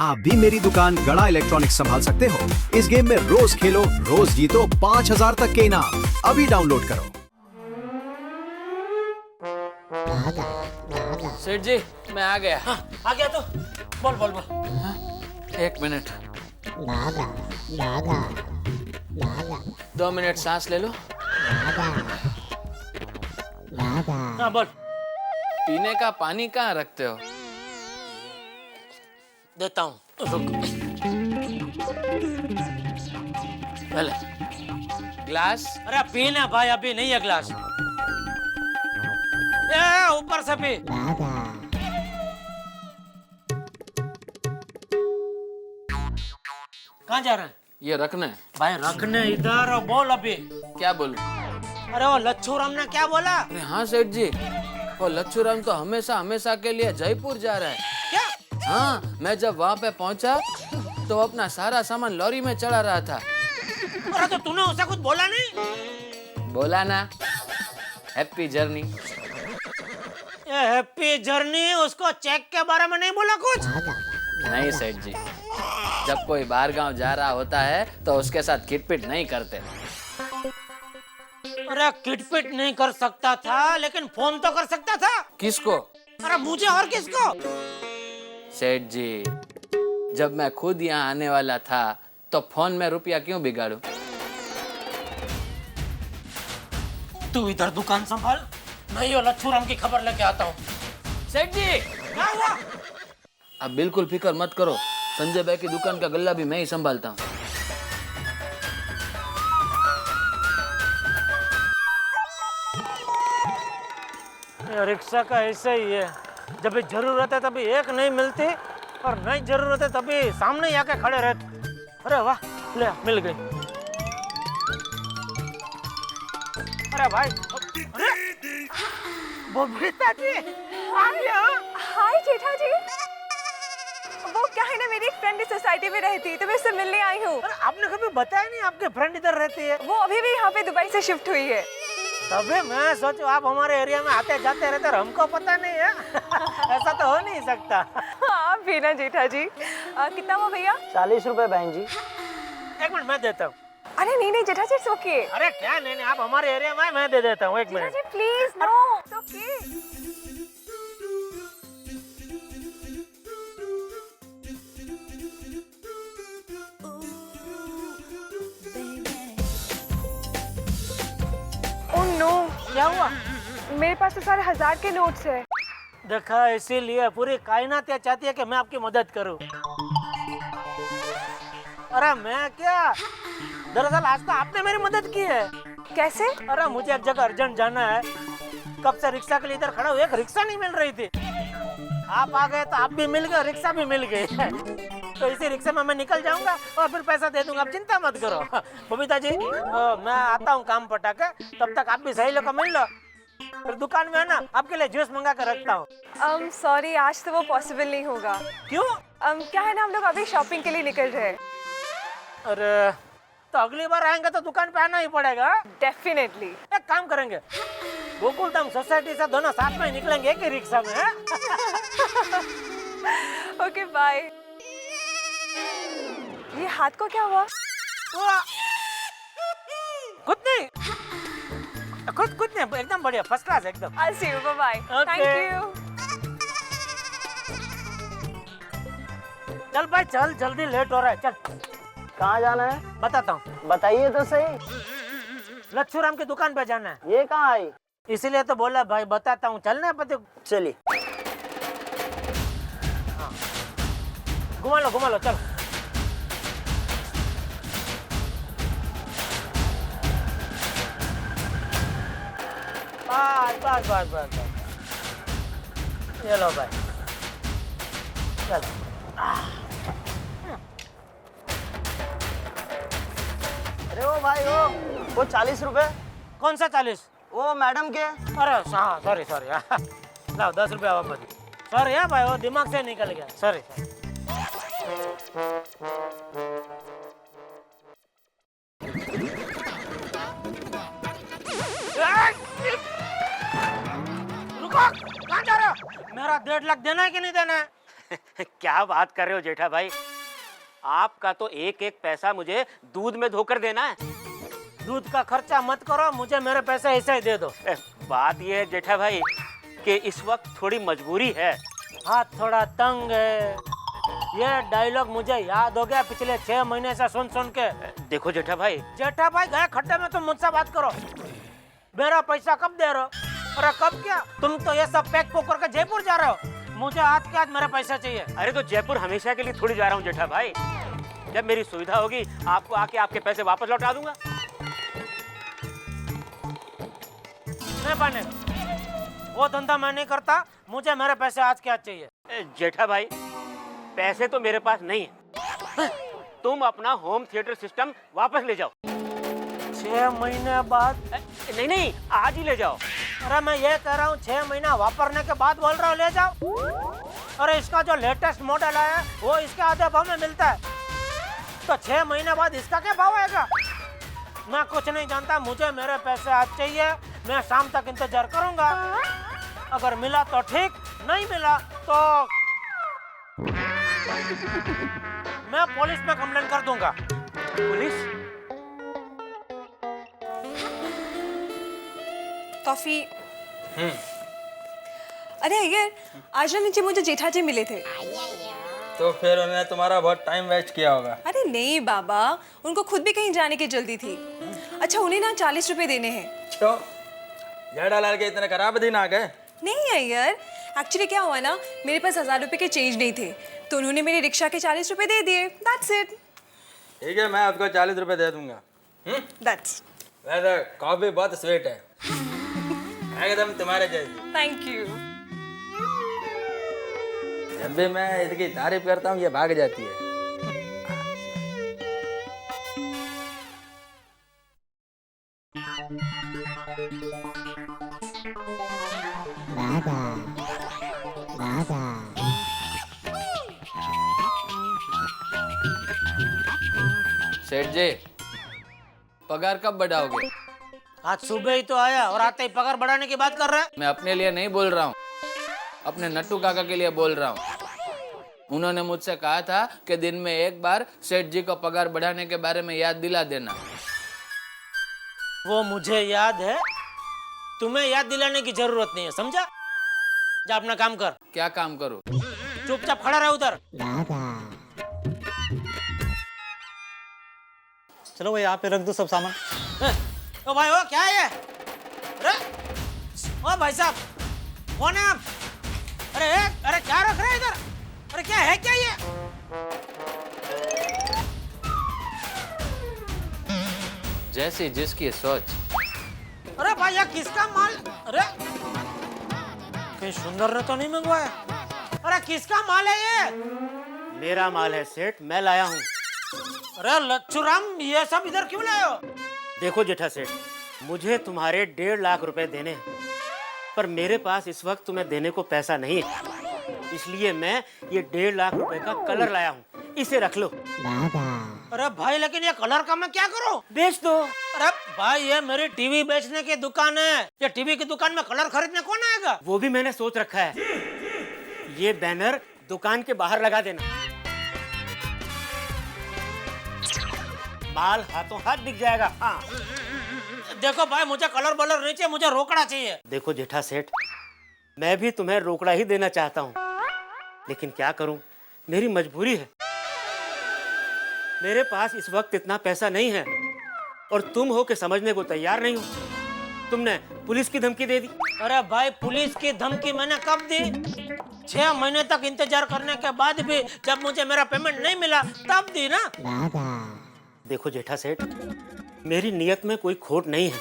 आप भी मेरी दुकान गड़ा इलेक्ट्रॉनिक्स संभाल सकते हो। इस गेम में रोज खेलो, रोज जीतो 5,000 तक के इनाम। अभी डाउनलोड करो। सेठ जी, मैं आ गया। हाँ, आ गया तो बोल बोल बोल। 1 मिनट। 2 मिनट सांस ले लो। हाँ बोल। पीने का पानी कहाँ रखते हो? देता हूँ, रुक। पहले ग्लास। अरे पीना भाई, अभी नहीं है गिलास। ए ऊपर से पी। कहाँ जा रहे हैं? ये रखना है। भाई रखने इधर और बोल अभी। क्या बोलूं? अरे वो लच्छू राम ने क्या बोला? अरे हाँ सेठ जी, वो लच्छूराम तो हमेशा हमेशा के लिए जयपुर जा रहा है। क्या? हाँ, मैं जब वहाँ पे पहुँचा तो अपना सारा सामान लॉरी में चढ़ा रहा था। अरे तो तूने उसे कुछ बोला नहीं? बोला ना, हैप्पी जर्नी। ये हैप्पी जर्नी, उसको चेक के बारे में नहीं बोला कुछ? नहीं सेठ जी, जब कोई बाहर गांव जा रहा होता है तो उसके साथ किटपिट नहीं करते। अरे किटपिट नहीं कर सकता था, लेकिन फोन तो कर सकता था। किसको? अरे मुझे और किसको? सेठ जी, जब मैं खुद यहाँ आने वाला था तो फोन में रुपया क्यों बिगाड़ूं? तू इधर दुकान संभाल, मैं ये लच्छूराम की खबर लेके आता हूँ। सेठ जी, क्या हुआ? आप बिल्कुल फिक्र मत करो, संजय भाई की दुकान का गल्ला भी मैं ही संभालता हूँ। रिक्शा का ऐसा ही है, जब भी जरूरत है तभी एक नहीं मिलती, और नहीं जरूरत है तभी सामने ही आके खड़े रहते। अरे वाह, ले मिल गई। अरे भाई, अरे बबीता जी, हाय जेठा जी। वो क्या है ना, मेरी एक फ्रेंड इस सोसाइटी में रहती है तो मैं उससे मिलने आई हूँ। अरे आपने कभी बताया नहीं आपके फ्रेंड इधर रहती है? वो अभी भी यहाँ पे दुबई से शिफ्ट हुई है। तभी मैं सोचू आप हमारे एरिया में आते जाते रहते और हमको पता नहीं है। ऐसा तो हो नहीं सकता। हाँ भी ना जेठा जी। कितना हुआ भैया? 40 रुपए बहन जी। एक मिनट मैं देता हूँ। अरे नहीं नहीं जेठा जी, इट्स ओके। अरे क्या नहीं, आप हमारे एरिया में मैं दे देता हूँ। एक जेठा मिनट। जी please, no it's okay. Oh no, क्या हुआ? मेरे पास तो सारे 1000 के नोट्स है। देखा, इसीलिए पूरी कायनात ये चाहती है कि मैं आपकी मदद करूं। अरे मैं क्या, दरअसल आज तो आपने मेरी मदद की है। कैसे? अरे मुझे एक जगह अर्जेंट जाना है, कब से रिक्शा के लिए इधर खड़ा हूँ, एक रिक्शा नहीं मिल रही थी। आप आ गए तो आप भी मिल गए, रिक्शा भी मिल गई। तो इसी रिक्शा में मैं निकल जाऊंगा और फिर पैसा दे दूंगा, आप चिंता मत करो। बबीता जी, मैं आता हूँ काम पटा के, तब तक आप भी सही लोग मिल लो। फिर दुकान में है ना, आपके लिए जूस मंगा कर रखता हूँ। सॉरी, आज तो वो पॉसिबल नहीं होगा। क्यों? क्या है ना, हम लोग अभी शॉपिंग के लिए निकल रहे हैं। अरे तो अगली बार आएंगे तो दुकान पे आना ही पड़ेगा। डेफिनेटली। एक काम करेंगे, गोकुलधाम सोसाइटी से दोनों साथ में निकलेंगे एक ही रिक्शा में। Okay bye. ये हाथ को क्या हुआ? कुछ नहीं, कुछ नहीं, एकदम बढ़िया, फर्स्ट क्लास एकदम। I'll see you, bye bye. Okay. Thank you. चल भाई चल, जल्दी लेट हो रहा है, चल। कहाँ जाना है? बताता हूँ, बताइए तो सही। लच्छूराम की दुकान पे जाना है। ये कहाँ आई? इसीलिए तो बोला भाई, बताता हूँ, चलना है पति। चलिए। घुमा लो चल। बस। ये लो भाई, चल। अरे ओ भाई वो 40 रुपए। कौन सा 40? वो मैडम के। अरे हाँ, सॉरी लाओ 10 रुपया वापस। सॉरी है भाई, वो दिमाग से निकल गया, सॉरी। रुको, कहाँ जा रहे हो? मेरा 1.5 लाख देना है कि नहीं देना है? क्या बात कर रहे हो जेठा भाई, आपका तो एक एक पैसा मुझे दूध में धोकर देना है। दूध का खर्चा मत करो, मुझे मेरे पैसे ऐसे ही दे दो। बात ये है जेठा भाई कि इस वक्त थोड़ी मजबूरी है, हाथ थोड़ा तंग है। ये डायलॉग मुझे याद हो गया पिछले 6 महीने से सुन सुन के। देखो जेठा भाई गए खड्डे में, तुम मुझसे बात करो। मेरा पैसा कब दे रहे हो? अरे कब क्या, तुम तो ये सब पैक पोक करके जयपुर जा रहे हो। मुझे आज के आज मेरा पैसा चाहिए। अरे तो जयपुर हमेशा के लिए थोड़ी जा रहा हूँ जेठा भाई, जब मेरी सुविधा होगी आपको आके आपके पैसे वापस लौटा दूंगा। नहीं पाने, वो धंधा मैं नहीं करता, मुझे मेरे पैसे आज के आज चाहिए। जेठा भाई पैसे तो मेरे पास नहीं है, तुम अपना होम थिएटर सिस्टम वापस ले जाओ। 6 महीने बाद? नहीं आज ही ले जाओ। अरे मैं ये कह रहा हूँ 6 महीना वापरने के बाद बोल रहा हूँ ले जाओ। अरे इसका जो लेटेस्ट मॉडल आया वो इसके आधे भाव में मिलता है, तो 6 महीने बाद इसका क्या भाव आएगा? मैं कुछ नहीं जानता, मुझे मेरे पैसे आज चाहिए। मैं शाम तक इंतजार करूंगा, अगर मिला तो ठीक, नहीं मिला तो मैं पुलिस में कंप्लेंट कर दूंगा। पुलिस? कॉफी। अरे अय्यर, आज ना नीचे मुझे जेठा जी मिले थे। तो फिर उन्होंने तुम्हारा बहुत टाइम वेस्ट किया होगा। अरे नहीं बाबा, उनको खुद भी कहीं जाने की जल्दी थी। अच्छा उन्हें ना 40 रुपए देने हैं। क्यों? जेठालाल के इतने खराब दिन आ गए? नहीं अय्यर, एक्चुअली क्या हुआ ना, मेरे पास 1000 रुपए के चेंज नहीं थे, तो उन्होंने मेरे रिक्शा के 40 रुपए दे दिए। That's it. ठीक है, मैं आपको 40 रुपए दे दूंगा। दैट्स। वैसे कॉफी बहुत स्वीट है, एकदम तुम्हारे जैसी। Thank you. जब भी मैं इसकी तारीफ करता हूँ ये भाग जाती है। सेठ जी, पगार कब बढ़ाओगे? आज सुबह ही तो आया और आते ही पगार बढ़ाने की बात कर रहा है। मैं अपने लिए नहीं बोल रहा हूँ, अपने नट्टू काका के लिए बोल रहा हूँ। उन्होंने मुझसे कहा था कि दिन में एक बार सेठ जी को पगार बढ़ाने के बारे में याद दिला देना। वो मुझे याद है, तुम्हें याद दिलाने की जरूरत नहीं है, समझा? जा अपना काम कर। क्या काम करूँ? चुपचाप खड़ा रहे उधर। चलो भाई यहाँ पे रख दो सब सामान। ओ भाई ओ क्या है ये? अरे ओ भाई साहब कौन है आप? अरे क्या रख रहे हैं इधर? अरे क्या है क्या ये? जैसी जिसकी सोच। अरे भाई ये किसका माल? अरे कहीं सुंदर ने तो नहीं मंगवाया? अरे किसका माल है ये? मेरा माल है सेठ, मैं लाया हूँ। अरे लच्छूराम ये सब इधर क्यों लाए हो? देखो जेठा सेठ, मुझे तुम्हारे 1.5 लाख रुपए देने हैं, पर मेरे पास इस वक्त तुम्हें देने को पैसा नहीं है, इसलिए मैं ये 1.5 लाख रुपए का कलर लाया हूँ, इसे रख लो। अरे भाई लेकिन ये कलर का मैं क्या करूँ? बेच दो। अरे भाई ये मेरी टीवी बेचने की दुकान है, ये टीवी की दुकान में कलर खरीदने कौन आएगा? वो भी मैंने सोच रखा है, ये बैनर दुकान के बाहर लगा देना, माल हाथों हाथ दिख जाएगा। हाँ देखो भाई मुझे कलर बलर नहीं चाहिए, मुझे रोकड़ा चाहिए। देखो जेठा सेठ, मैं भी तुम्हें रोकड़ा ही देना चाहता हूँ, लेकिन क्या करूँ, मेरी मजबूरी है। मेरे पास इस वक्त इतना पैसा नहीं है और तुम हो कि समझने को तैयार नहीं हो। तुमने पुलिस की धमकी दे दी। अरे भाई पुलिस की धमकी मैंने कब दी? 6 महीने तक इंतजार करने के बाद भी जब मुझे मेरा पेमेंट नहीं मिला तब दी ना। देखो जेठा सेठ, मेरी नियत में कोई खोट नहीं है,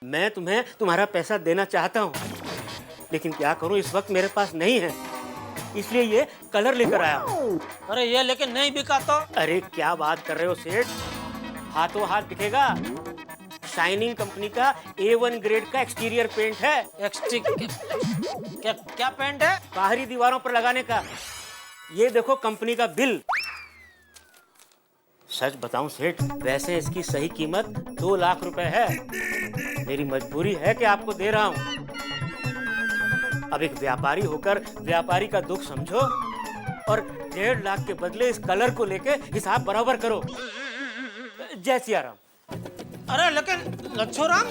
मैं तुम्हें तुम्हारा पैसा देना चाहता हूँ, लेकिन क्या करूँ इस वक्त मेरे पास नहीं है, इसलिए ये कलर लेकर आया हूँ। अरे ये लेकिन नहीं बिका तो? अरे क्या बात कर रहे हो सेठ, हाथों हाथ दिखेगा। शाइनिंग कंपनी का A1 ग्रेड का एक्सटीरियर पेंट है। क्या पेंट है? बाहरी दीवारों पर लगाने का। ये देखो कंपनी का बिल। सच बताऊं सेठ, वैसे इसकी सही कीमत 2 लाख रुपए है, मेरी मजबूरी है कि आपको दे रहा हूं। अब एक व्यापारी होकर व्यापारी का दुख समझो। और 1.5 लाख के बदले इस कलर को लेके हिसाब बराबर करो। जय सिया राम। अरे लेकिन लच्छो राम,